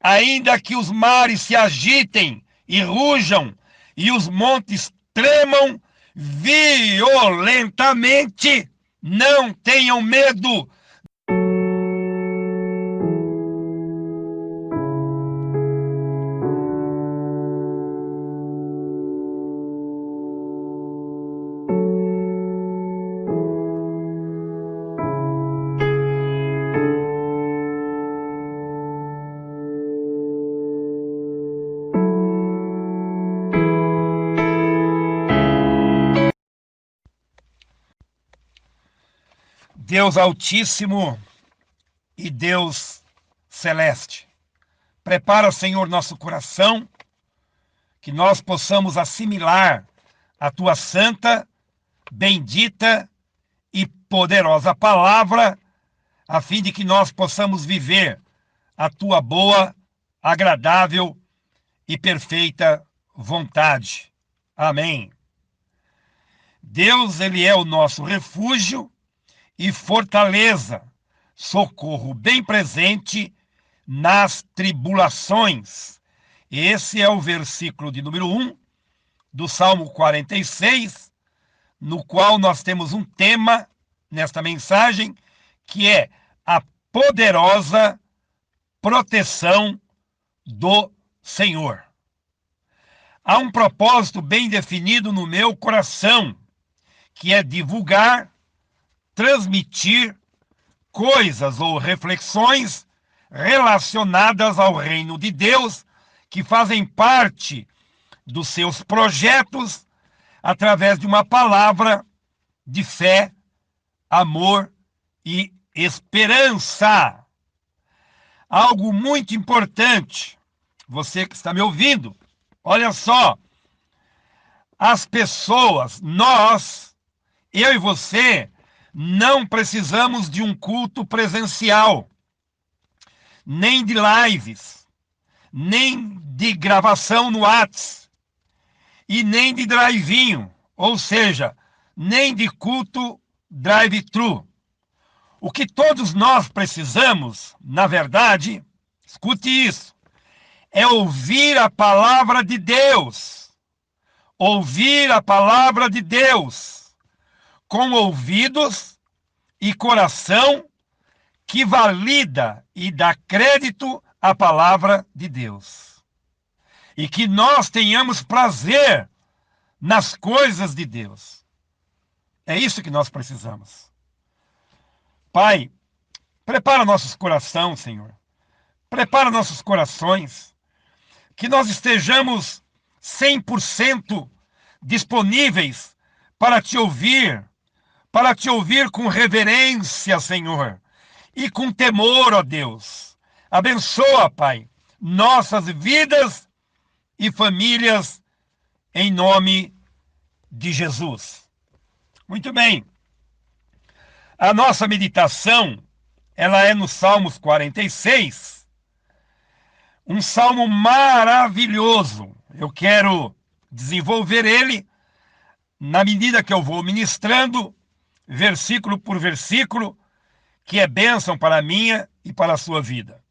Ainda que os mares se agitem e rujam, e os montes tremam violentamente, não tenham medo. Deus Altíssimo e Deus Celeste, prepara, Senhor, nosso coração, que nós possamos assimilar a Tua santa, bendita e poderosa palavra, a fim de que nós possamos viver a Tua boa, agradável e perfeita vontade. Amém. Deus, Ele é o nosso refúgio e fortaleza, socorro bem presente nas tribulações. Esse é o versículo de número 1 do Salmo 46, no qual nós temos um tema nesta mensagem, que é a poderosa proteção do Senhor. Há um propósito bem definido no meu coração, que é divulgar, transmitir coisas ou reflexões relacionadas ao reino de Deus, que fazem parte dos seus projetos, através de uma palavra de fé, amor e esperança. Algo muito importante, você que está me ouvindo, olha só, as pessoas, nós, eu e você, não precisamos de um culto presencial, nem de lives, nem de gravação no WhatsApp, e nem de drive-in, ou seja, nem de culto drive-thru. O que todos nós precisamos, na verdade, escute isso, é ouvir a palavra de Deus. Ouvir a palavra de Deus com ouvidos e coração que valida e dá crédito à palavra de Deus. E que nós tenhamos prazer nas coisas de Deus. É isso que nós precisamos. Pai, prepara nossos corações, Senhor. Prepara nossos corações. Que nós estejamos 100% disponíveis para te ouvir com reverência, Senhor, e com temor, ó Deus. Abençoa, Pai, nossas vidas e famílias, em nome de Jesus. Muito bem. A nossa meditação, ela é no Salmos 46, um salmo maravilhoso. Eu quero desenvolver ele na medida que eu vou ministrando, versículo por versículo, que é bênção para a minha e para a sua vida.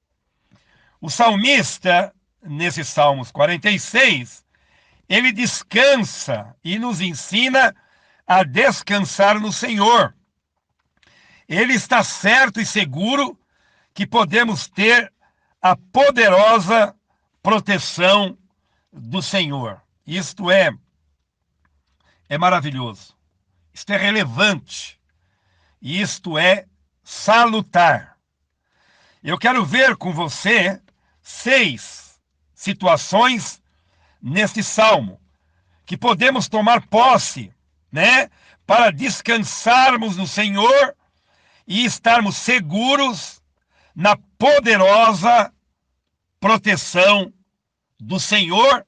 O salmista, nesse Salmos 46, ele descansa e nos ensina a descansar no Senhor. Ele está certo e seguro que podemos ter a poderosa proteção do Senhor. Isto é maravilhoso. Isto é relevante. E isto é salutar. Eu quero ver com você 6 situações neste salmo que podemos tomar posse, né, para descansarmos no Senhor e estarmos seguros na poderosa proteção do Senhor,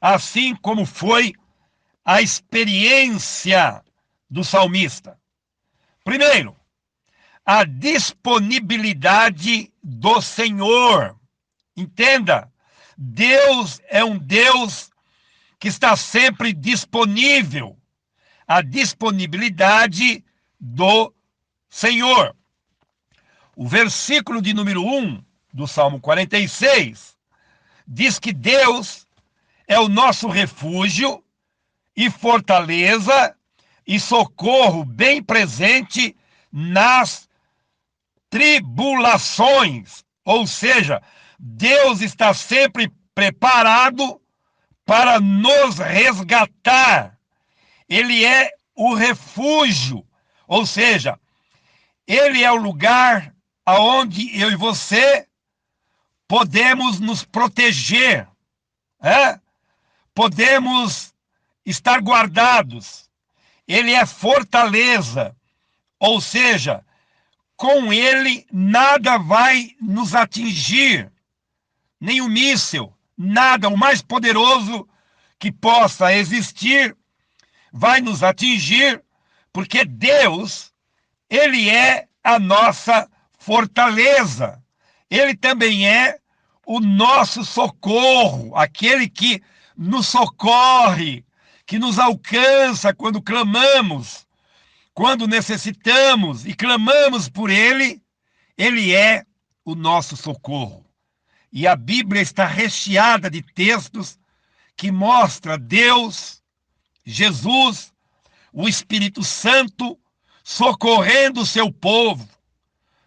assim como foi a experiência do salmista. Primeiro, a disponibilidade do Senhor. Entenda, Deus é um Deus que está sempre disponível. A disponibilidade do Senhor. O versículo de número 1 do Salmo 46, diz que Deus é o nosso refúgio e fortaleza e socorro bem presente nas tribulações. Ou seja, Deus está sempre preparado para nos resgatar. Ele é o refúgio, ou seja, ele é o lugar aonde eu e você podemos nos proteger, podemos estar guardados. Ele é fortaleza, ou seja, com ele nada vai nos atingir, nenhum míssil, nada, o mais poderoso que possa existir vai nos atingir, porque Deus, ele é a nossa fortaleza. Ele também é o nosso socorro, aquele que nos socorre, que nos alcança quando clamamos, quando necessitamos e clamamos por ele, ele é o nosso socorro. E a Bíblia está recheada de textos que mostra Deus, Jesus, o Espírito Santo, socorrendo o seu povo,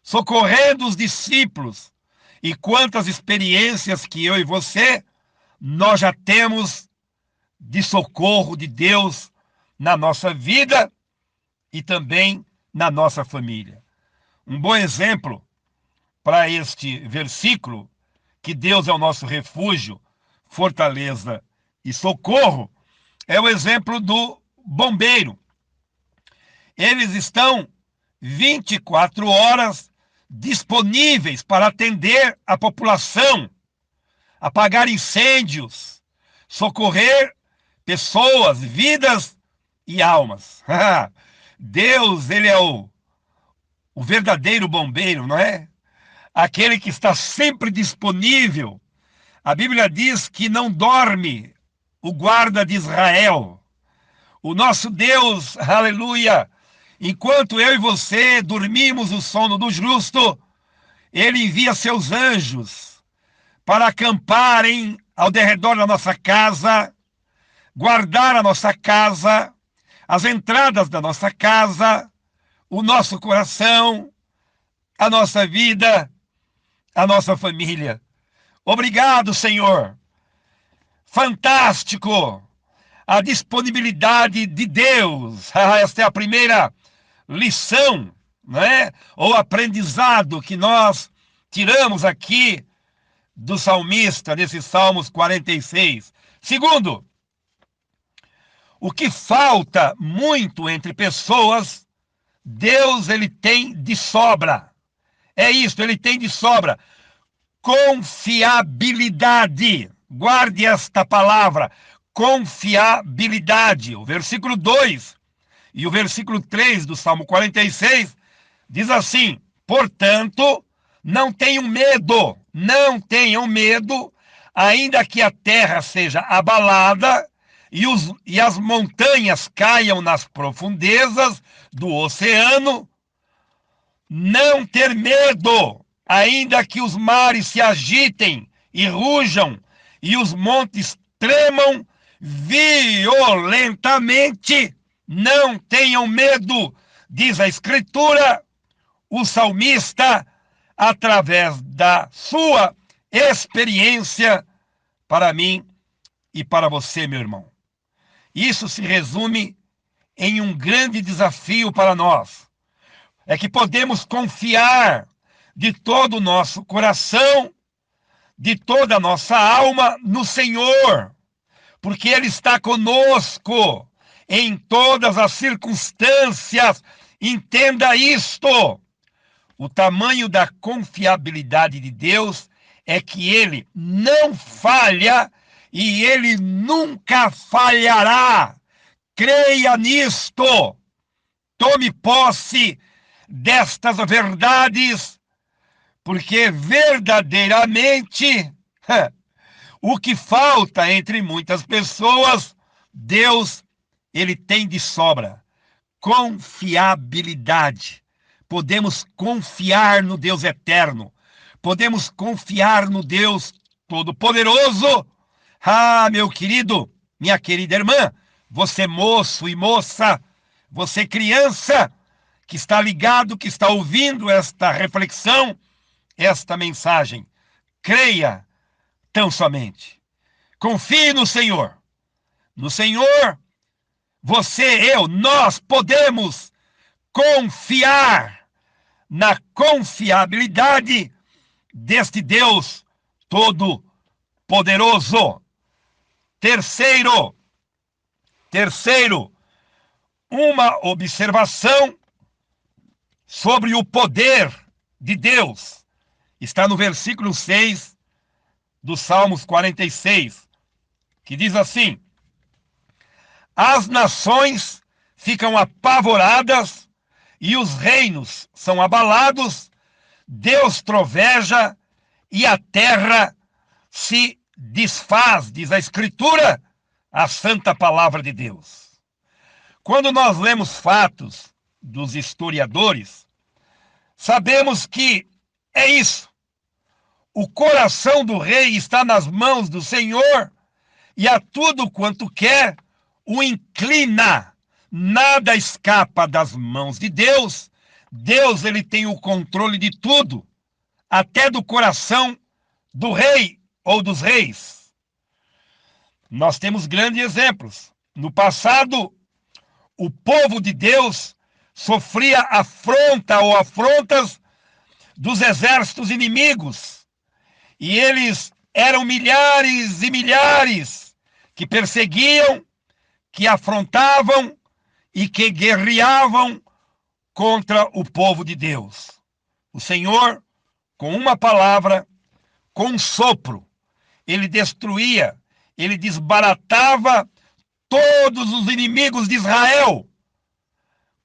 socorrendo os discípulos. E quantas experiências que eu e você, nós já temos de socorro de Deus na nossa vida e também na nossa família. Um bom exemplo para este versículo, que Deus é o nosso refúgio, fortaleza e socorro, é o exemplo do bombeiro. Eles estão 24 horas disponíveis para atender a população, apagar incêndios, socorrer pessoas, vidas e almas. Deus, ele é o verdadeiro bombeiro, não é? Aquele que está sempre disponível. A Bíblia diz que não dorme o guarda de Israel. O nosso Deus, aleluia, enquanto eu e você dormimos o sono do justo, ele envia seus anjos para acamparem ao derredor da nossa casa, guardar a nossa casa, as entradas da nossa casa, o nosso coração, a nossa vida, a nossa família. Obrigado, Senhor. Fantástico a disponibilidade de Deus. Esta é a primeira lição, né? Ou aprendizado que nós tiramos aqui do salmista, nesses Salmos 46. Segundo, o que falta muito entre pessoas, Deus, ele tem de sobra. É isso, ele tem de sobra. Confiabilidade. Guarde esta palavra, confiabilidade. O versículo 2 e o versículo 3 do Salmo 46 diz assim: portanto, não tenham medo, ainda que a terra seja abalada e as montanhas caiam nas profundezas do oceano. Não ter medo, ainda que os mares se agitem e rujam e os montes tremam violentamente. Não tenham medo, diz a Escritura, o salmista, através da sua experiência, para mim e para você, meu irmão. Isso se resume em um grande desafio para nós. É que podemos confiar de todo o nosso coração, de toda a nossa alma no Senhor, porque Ele está conosco em todas as circunstâncias. Entenda isto. O tamanho da confiabilidade de Deus é que Ele não falha e Ele nunca falhará. Creia nisto. Tome posse destas verdades, porque verdadeiramente o que falta entre muitas pessoas, Deus, ele tem de sobra. Confiabilidade. Podemos confiar no Deus eterno. podemos confiar no Deus Todo-Poderoso. Ah, meu querido, minha querida irmã, você moço e moça, você criança, que está ligado, que está ouvindo esta reflexão, esta mensagem, creia tão somente. Confie no Senhor. No Senhor, você, eu, nós podemos confiar na confiabilidade deste Deus Todo-Poderoso. Terceiro, uma observação sobre o poder de Deus. Está no versículo 6 do Salmos 46, que diz assim: as nações ficam apavoradas e os reinos são abalados, Deus troveja e a terra se desfaz, diz a Escritura, a santa palavra de Deus. Quando nós lemos fatos dos historiadores, sabemos que é isso. O coração do rei está nas mãos do Senhor e a tudo quanto quer o inclina. Nada escapa das mãos de Deus. Deus, ele tem o controle de tudo, até do coração do rei ou dos reis. Nós temos grandes exemplos. No passado, o povo de Deus sofria afronta ou afrontas dos exércitos inimigos. E eles eram milhares e milhares que perseguiam, que afrontavam e que guerreavam contra o povo de Deus. O Senhor, com uma palavra, com um sopro, ele destruía, ele desbaratava todos os inimigos de Israel,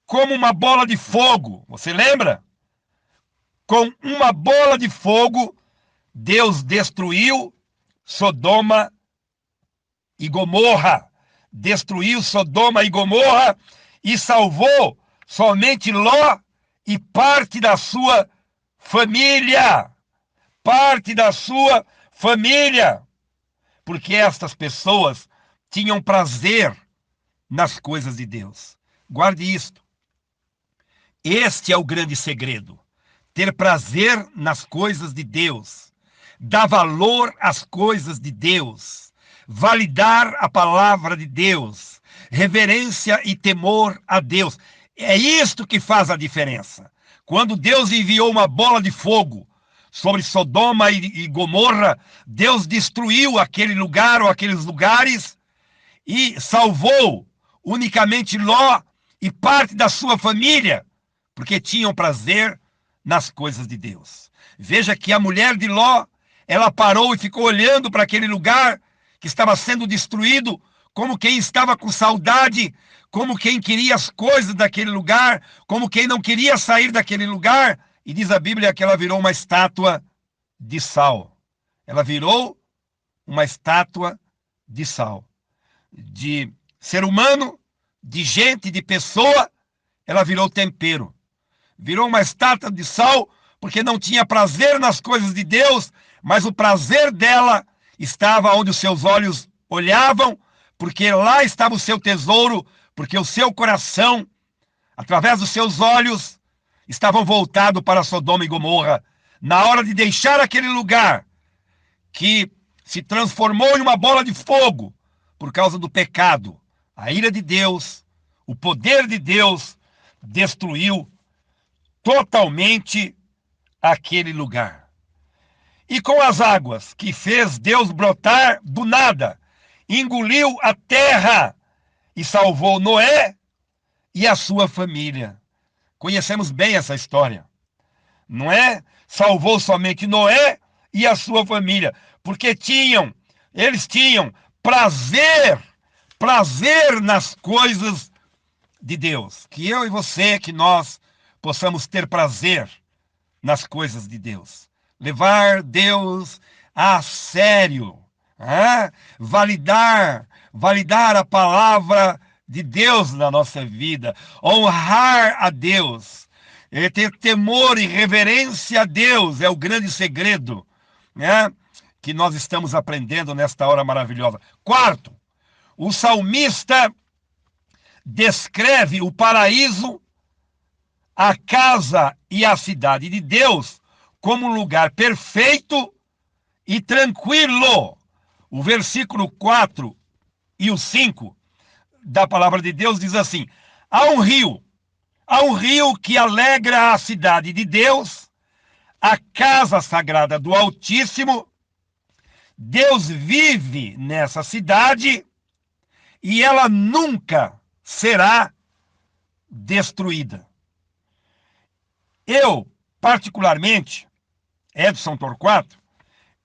como uma bola de fogo. Você lembra? Com uma bola de fogo, Deus destruiu Sodoma e Gomorra. Destruiu Sodoma e Gomorra e salvou somente Ló e parte da sua família. Parte da sua família. Porque estas pessoas tinham prazer nas coisas de Deus. Guarde isto. Este é o grande segredo. Ter prazer nas coisas de Deus. Dar valor às coisas de Deus. Validar a palavra de Deus. Reverência e temor a Deus. É isto que faz a diferença. Quando Deus enviou uma bola de fogo sobre Sodoma e Gomorra, Deus destruiu aquele lugar ou aqueles lugares e salvou unicamente Ló e parte da sua família, porque tinham prazer nas coisas de Deus. Veja que a mulher de Ló, ela parou e ficou olhando para aquele lugar que estava sendo destruído, como quem estava com saudade, como quem queria as coisas daquele lugar, como quem não queria sair daquele lugar. E diz a Bíblia que ela virou uma estátua de sal. Ela virou uma estátua de sal. De ser humano, de gente, de pessoa, ela virou tempero. Virou uma estátua de sal porque não tinha prazer nas coisas de Deus, mas o prazer dela estava onde os seus olhos olhavam, porque lá estava o seu tesouro, porque o seu coração, através dos seus olhos, estavam voltados para Sodoma e Gomorra. Na hora de deixar aquele lugar que se transformou em uma bola de fogo por causa do pecado, a ira de Deus, o poder de Deus destruiu totalmente aquele lugar. E com as águas que fez Deus brotar do nada, engoliu a terra e salvou Noé e a sua família. Conhecemos bem essa história, não é? Salvou somente Noé e a sua família, porque eles tinham prazer nas coisas de Deus. Que eu e você, que nós possamos ter prazer nas coisas de Deus. Levar Deus a sério. Validar a palavra de Deus na nossa vida. Honrar a Deus. Ele tem temor e reverência a Deus, é o grande segredo, né, que nós estamos aprendendo nesta hora maravilhosa. Quarto, o salmista descreve o paraíso, a casa e a cidade de Deus como um lugar perfeito e tranquilo. O versículo 4 e o 5 da palavra de Deus diz assim: há um rio que alegra a cidade de Deus, a casa sagrada do Altíssimo. Deus vive nessa cidade e ela nunca será destruída. Eu, particularmente, Edson Torquato,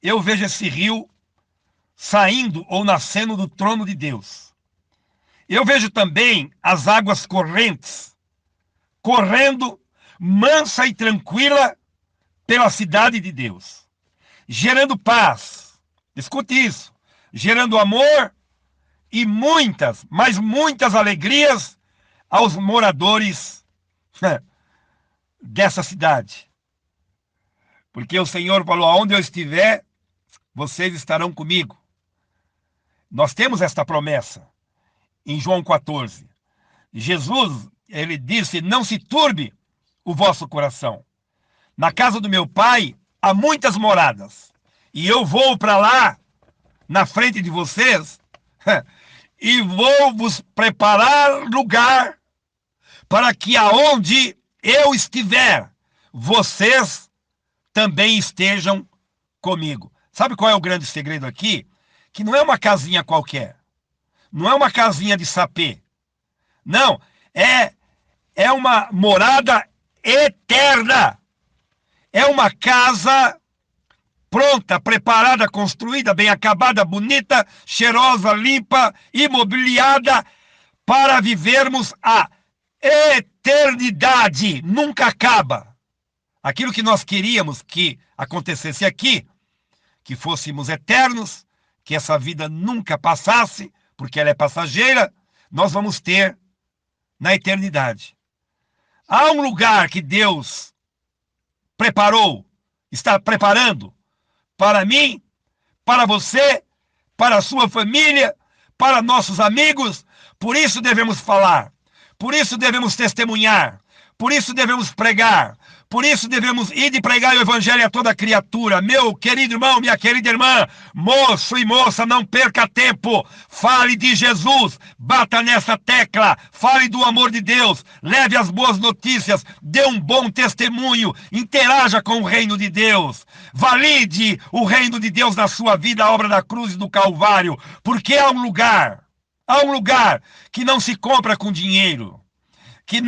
eu vejo esse rio saindo ou nascendo do trono de Deus. Eu vejo também as águas correntes, correndo mansa e tranquila pela cidade de Deus, gerando paz. Escute isso, gerando amor e muitas, mas muitas alegrias aos moradores dessa cidade. Porque o Senhor falou: aonde eu estiver, vocês estarão comigo. Nós temos esta promessa em João 14. Jesus, ele disse: não se turbe o vosso coração. Na casa do meu pai há muitas moradas, e eu vou para lá, na frente de vocês, e vou vos preparar lugar, para que aonde eu estiver, vocês também estejam comigo. Sabe qual é o grande segredo aqui? Que não é uma casinha qualquer, não é uma casinha de sapê, não, é uma morada eterna, é uma casa pronta, preparada, construída, bem acabada, bonita, cheirosa, limpa, imobiliada, para vivermos a eternidade. Nunca acaba. Aquilo que nós queríamos que acontecesse aqui, que fôssemos eternos, que essa vida nunca passasse, porque ela é passageira, nós vamos ter na eternidade. Há um lugar que Deus preparou, está preparando, para mim, para você, para a sua família, para nossos amigos. Por isso devemos falar, por isso devemos testemunhar, por isso devemos pregar, por isso devemos ir de pregar o evangelho a toda criatura. Meu querido irmão, minha querida irmã, moço e moça, não perca tempo, fale de Jesus, bata nessa tecla, fale do amor de Deus, leve as boas notícias, dê um bom testemunho, interaja com o reino de Deus, valide o reino de Deus na sua vida, a obra da cruz e do Calvário, porque há um lugar que não se compra com dinheiro, que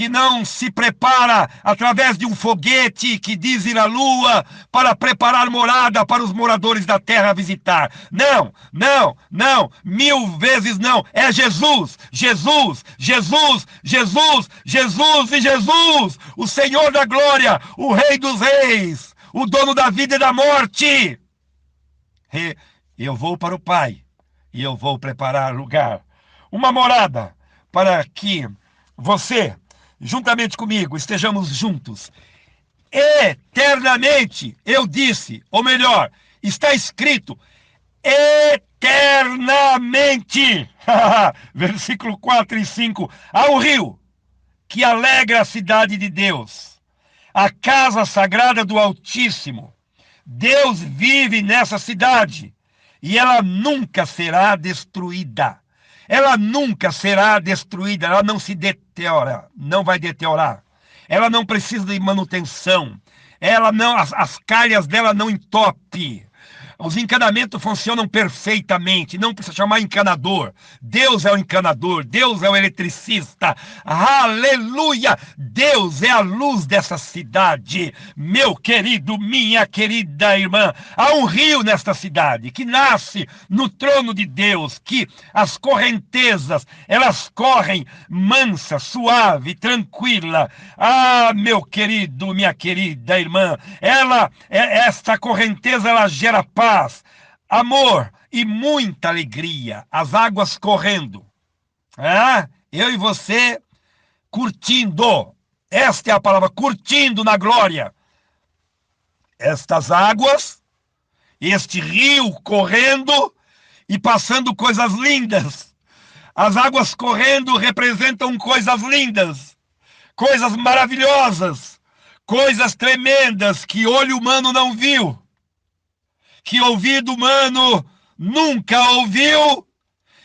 não se prepara através de um foguete que diz ir à lua para preparar morada para os moradores da terra visitar. Não, não, não, 1000 vezes não. É Jesus, Jesus, Jesus, Jesus, Jesus e Jesus, o Senhor da glória, o Rei dos reis, o dono da vida e da morte. Eu vou para o Pai e eu vou preparar lugar, uma morada, para que você, juntamente comigo, estejamos juntos eternamente. Eu disse, ou melhor, está escrito eternamente. Versículo 4 e 5. Há um rio que alegra a cidade de Deus, a casa sagrada do Altíssimo. Deus vive nessa cidade e ela nunca será destruída. Ela nunca será destruída, ela não se deteriora, não vai deteriorar. Ela não precisa de manutenção, ela não, as calhas dela não entopem. Os encanamentos funcionam perfeitamente, não precisa chamar encanador. Deus é o encanador, Deus é o eletricista. Aleluia! Deus é a luz dessa cidade. Meu querido, minha querida irmã, há um rio nesta cidade que nasce no trono de Deus, que as correntezas, elas correm mansa, suave, tranquila. Ah, meu querido, minha querida irmã, esta correnteza, ela gera paz, amor e muita alegria, as águas correndo. Eu e você curtindo Esta é a palavra, curtindo na glória. Estas águas, este rio correndo e passando coisas lindas. As águas correndo representam coisas lindas, coisas maravilhosas, coisas tremendas que olho humano não viu, que ouvido humano nunca ouviu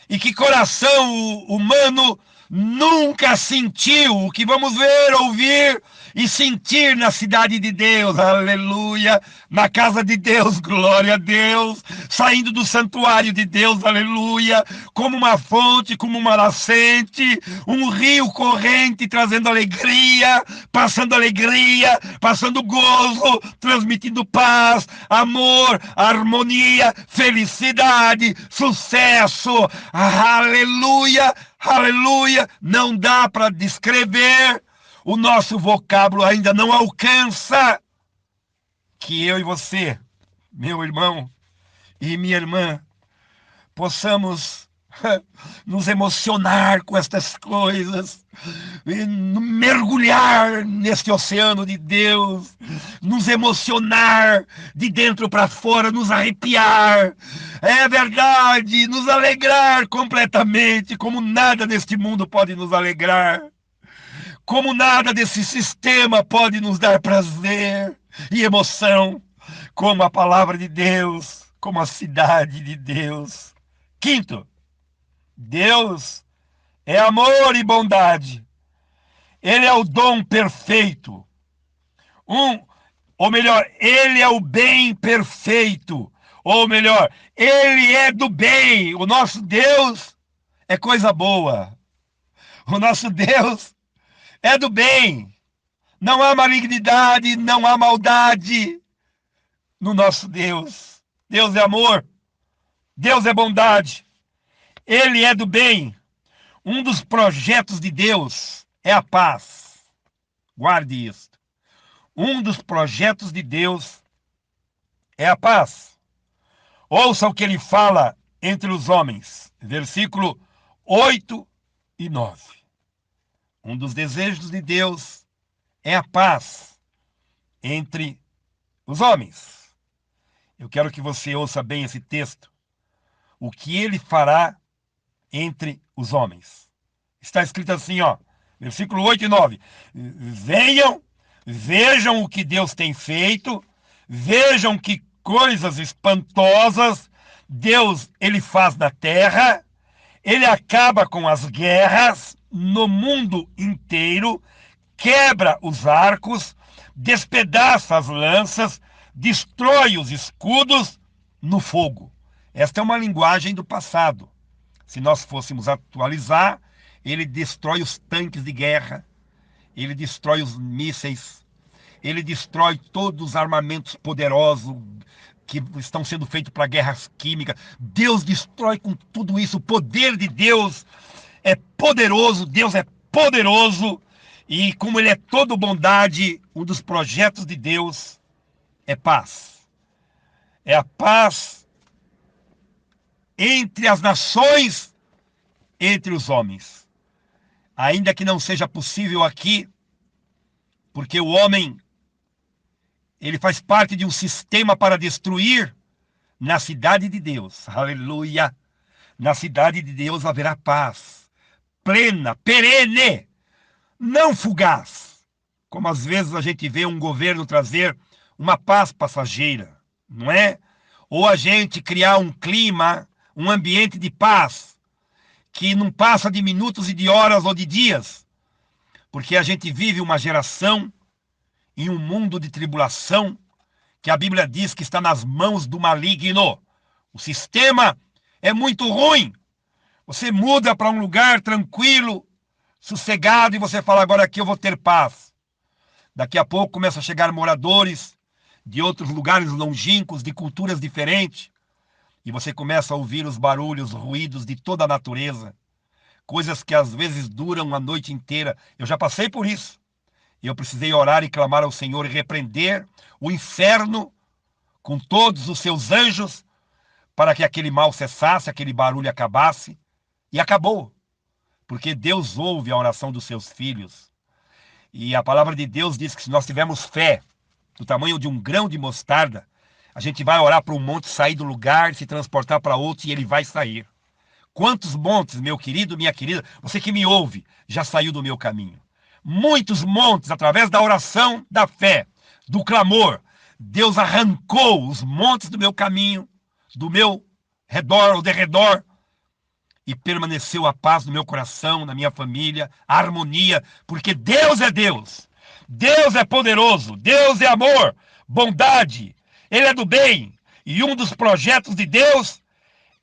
e que coração humano nunca sentiu. O que vamos ver, ouvir e sentir na cidade de Deus, aleluia, na casa de Deus, glória a Deus, saindo do santuário de Deus, aleluia, como uma fonte, como uma nascente, um rio corrente trazendo alegria, passando gozo, transmitindo paz, amor, harmonia, felicidade, sucesso, aleluia, aleluia. Não dá para descrever, o nosso vocábulo ainda não alcança que eu e você, meu irmão e minha irmã, possamos nos emocionar com estas coisas, e mergulhar neste oceano de Deus, nos emocionar de dentro para fora, nos arrepiar, é verdade, nos alegrar completamente, como nada neste mundo pode nos alegrar, como nada desse sistema pode nos dar prazer e emoção, como a palavra de Deus, como a cidade de Deus. Quinto, Deus é amor e bondade. Ele é o dom perfeito. Ou melhor, ele é o bem perfeito. Ou melhor, ele é do bem. O nosso Deus é coisa boa. O nosso Deus é do bem. Não há malignidade, não há maldade no nosso Deus. Deus é amor. Deus é bondade. Ele é do bem. Um dos projetos de Deus é a paz. Guarde isso. Um dos projetos de Deus é a paz. Ouça o que ele fala entre os homens. Versículo 8 e 9. Um dos desejos de Deus é a paz entre os homens. Eu quero que você ouça bem esse texto. O que ele fará entre os homens. Está escrito assim, ó, versículo 8 e 9. Venham, vejam o que Deus tem feito, vejam que coisas espantosas Deus ele faz na terra, ele acaba com as guerras no mundo inteiro, quebra os arcos, despedaça as lanças, destrói os escudos no fogo. Esta é uma linguagem do passado. Se nós fôssemos atualizar, ele destrói os tanques de guerra, ele destrói os mísseis, ele destrói todos os armamentos poderosos que estão sendo feitos para guerras químicas. Deus destrói com tudo isso. O poder de Deus é poderoso, Deus é poderoso, e como ele é todo bondade, um dos projetos de Deus é paz. É a paz entre as nações, entre os homens. Ainda que não seja possível aqui, porque o homem, ele faz parte de um sistema para destruir, na cidade de Deus, aleluia, na cidade de Deus haverá paz, plena, perene, não fugaz, como às vezes a gente vê um governo trazer uma paz passageira, não é? Ou a gente criar um clima, um ambiente de paz, que não passa de minutos e de horas ou de dias, porque a gente vive uma geração em um mundo de tribulação que a Bíblia diz que está nas mãos do maligno. O sistema é muito ruim. Você muda para um lugar tranquilo, sossegado, e você fala, agora aqui eu vou ter paz. Daqui a pouco começam a chegar moradores de outros lugares longínquos, de culturas diferentes, e você começa a ouvir os barulhos, os ruídos de toda a natureza, coisas que às vezes duram a noite inteira. Eu já passei por isso. Eu precisei orar e clamar ao Senhor e repreender o inferno com todos os seus anjos para que aquele mal cessasse, aquele barulho acabasse. E acabou. Porque Deus ouve a oração dos seus filhos. E a palavra de Deus diz que se nós tivermos fé do tamanho de um grão de mostarda, a gente vai orar para um monte sair do lugar, se transportar para outro e ele vai sair. Quantos montes, meu querido, minha querida, você que me ouve, já saiu do meu caminho? Muitos montes, através da oração da fé, do clamor, Deus arrancou os montes do meu caminho, do meu redor ou derredor, e permaneceu a paz no meu coração, na minha família, a harmonia, porque Deus é Deus. Deus é poderoso, Deus é amor, bondade, Ele é do bem. E um dos projetos de Deus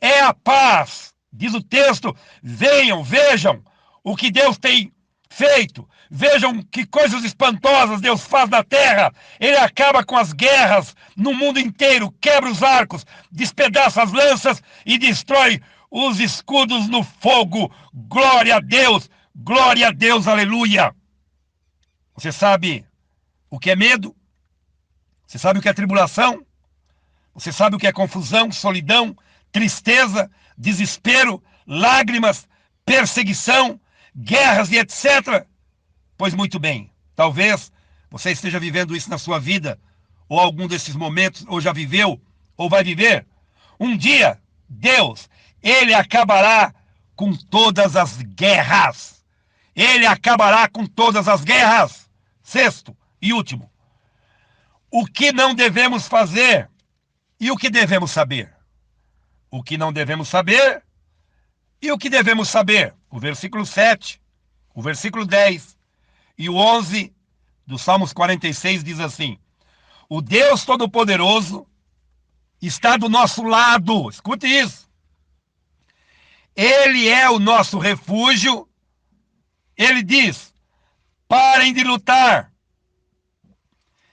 é a paz. Diz o texto, venham, vejam o que Deus tem feito. Vejam que coisas espantosas Deus faz na terra. Ele acaba com as guerras no mundo inteiro, quebra os arcos, despedaça as lanças e destrói os escudos no fogo. Glória a Deus, aleluia. Você sabe o que é medo? Você sabe o que é tribulação? Você sabe o que é confusão, solidão, tristeza, desespero, lágrimas, perseguição, guerras e etc. Pois muito bem, talvez você esteja vivendo isso na sua vida, ou algum desses momentos, ou já viveu, ou vai viver. Um dia, Deus, Ele acabará com todas as guerras. Ele acabará com todas as guerras. Sexto e último. O que não devemos fazer e o que devemos saber? O que não devemos saber e o que devemos saber? O versículo 7, o versículo 10 e o 11 do Salmos 46 diz assim: o Deus Todo-Poderoso está do nosso lado. Escute isso. Ele é o nosso refúgio. Ele diz: parem de lutar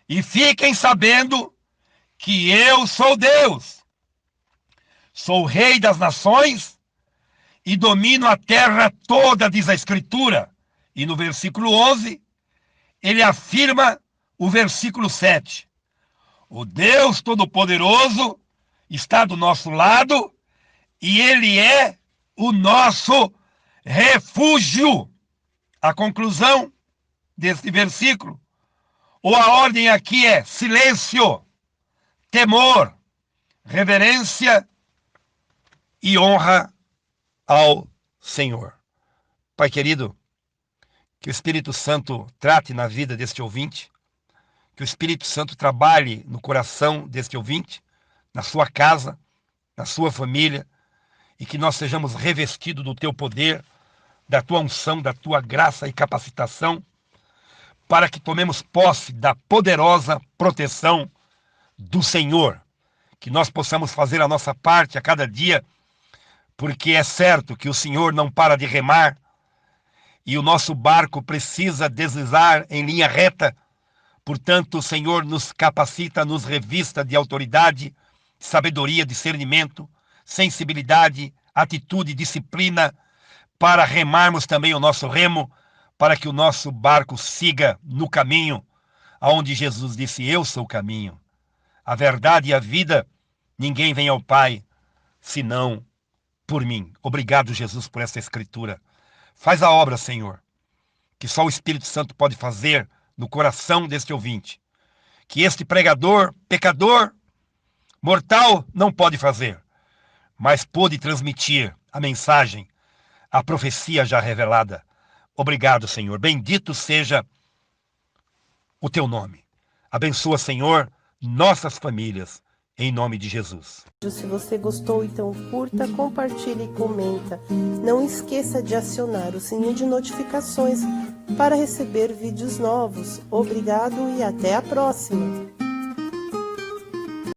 e fiquem sabendo que eu sou Deus. Sou o rei das nações e domino a terra toda, diz a Escritura. E no versículo 11, ele afirma o versículo 7. O Deus Todo-Poderoso está do nosso lado e ele é o nosso refúgio. A conclusão desse versículo, ou a ordem aqui é silêncio, temor, reverência e honra ao Senhor. Pai querido, que o Espírito Santo trate na vida deste ouvinte, que o Espírito Santo trabalhe no coração deste ouvinte, na sua casa, na sua família, e que nós sejamos revestidos do teu poder, da tua unção, da tua graça e capacitação, para que tomemos posse da poderosa proteção do Senhor, que nós possamos fazer a nossa parte a cada dia, porque é certo que o Senhor não para de remar e o nosso barco precisa deslizar em linha reta. Portanto, o Senhor nos capacita, nos revista de autoridade, sabedoria, discernimento, sensibilidade, atitude, disciplina, para remarmos também o nosso remo, para que o nosso barco siga no caminho, aonde Jesus disse: eu sou o caminho, a verdade e a vida. Ninguém vem ao Pai senão por mim. Obrigado, Jesus, por essa escritura. Faz a obra, Senhor, que só o Espírito Santo pode fazer no coração deste ouvinte, que este pregador, pecador, mortal, não pode fazer, mas pôde transmitir a mensagem, a profecia já revelada. Obrigado, Senhor. Bendito seja o teu nome. Abençoa, Senhor, nossas famílias, em nome de Jesus. Se você gostou, então curta, compartilhe e comenta. Não esqueça de acionar o sininho de notificações para receber vídeos novos. Obrigado e até a próxima!